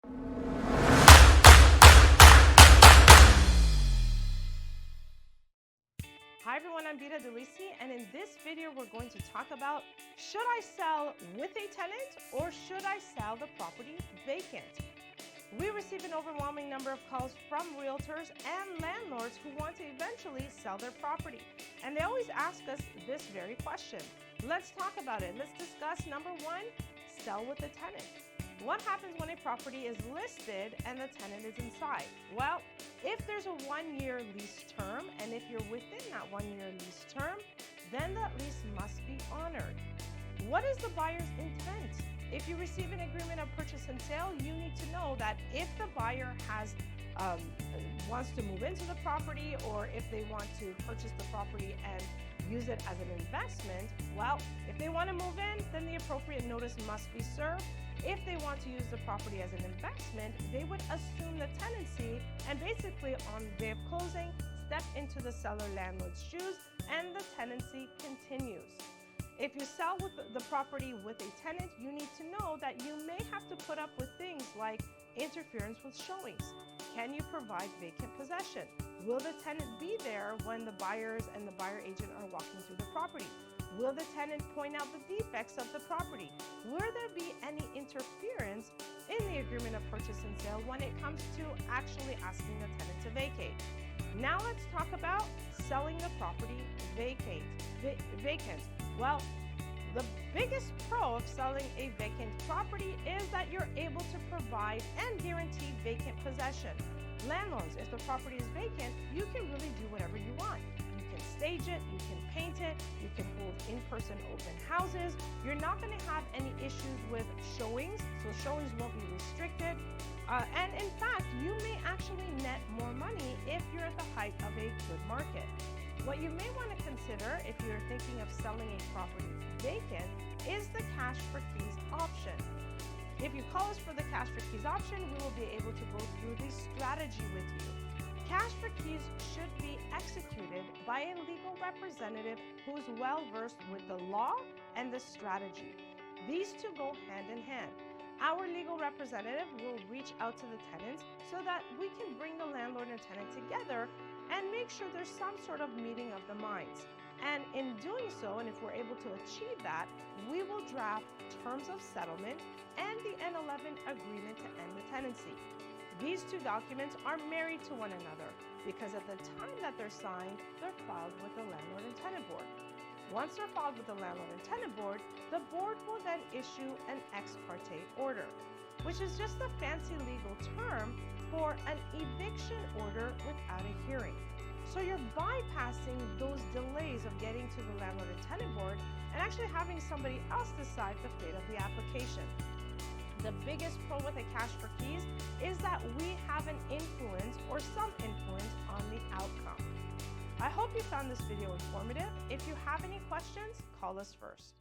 Hi everyone, I'm Vida Delisi, and in this video we're going to talk about, should I sell with a tenant or should I sell the property vacant? We receive an overwhelming number of calls from realtors and landlords who want to eventually sell their property, and they always ask us this very question. Let's talk about it. Let's discuss number one, sell with a tenant. What happens when a property is listed and the tenant is inside? Well, if there's a 1-year lease term, and if you're within that 1-year lease term, then that lease must be honored. What is the buyer's intent? If you receive an agreement of purchase and sale, you need to know that if the buyer wants to move into the property, or if they want to purchase the property and use it as an investment, well, if they want to move in, then the appropriate notice must be served. If they want to use the property as an investment, they would assume the tenancy and basically on the day of closing, step into the seller landlord's shoes and the tenancy continues. If you sell with the property with a tenant, you need to know that you may have to put up with things like interference with showings. Can you provide vacant possession? Will the tenant be there when the buyers and the buyer agent are walking through the property? Will the tenant point out the defects of the property? Will there be any interference in the agreement of purchase and sale when it comes to actually asking the tenant to vacate? Now let's talk about selling the property vacant. Well, the biggest pro of selling a vacant property is that you're able to provide and guarantee vacant possession. Landlords, if the property is vacant, you can really do whatever you want. You can stage it, you can paint it, you can hold in-person open houses. You're not going to have any issues with showings, so showings won't be restricted. And in fact, you may actually net more money if you're at the height of a good market. What you may want to consider if you're thinking of selling a property vacant is the cash for keys option. If you call us for the cash for keys option, we will be able to go through the strategy with you. Cash for keys should be executed by a legal representative who's well versed with the law and the strategy. These two go hand in hand. Our legal representative will reach out to the tenants so that we can bring the landlord and tenant together and make sure there's some sort of meeting of the minds. And in doing so, and if we're able to achieve that, we will draft terms of settlement and the N11 agreement to end the tenancy. These two documents are married to one another because at the time that they're signed, they're filed with the landlord and tenant board. Once they're filed with the landlord and tenant board, the board will then issue an ex parte order, which is just a fancy legal term for an eviction order without a hearing. So you're bypassing those delays of getting to the landlord and tenant board and actually having somebody else decide the fate of the application. The biggest pro with a cash for keys is that we have an influence or some influence on the outcome. I hope you found this video informative. If you have any questions, call us first.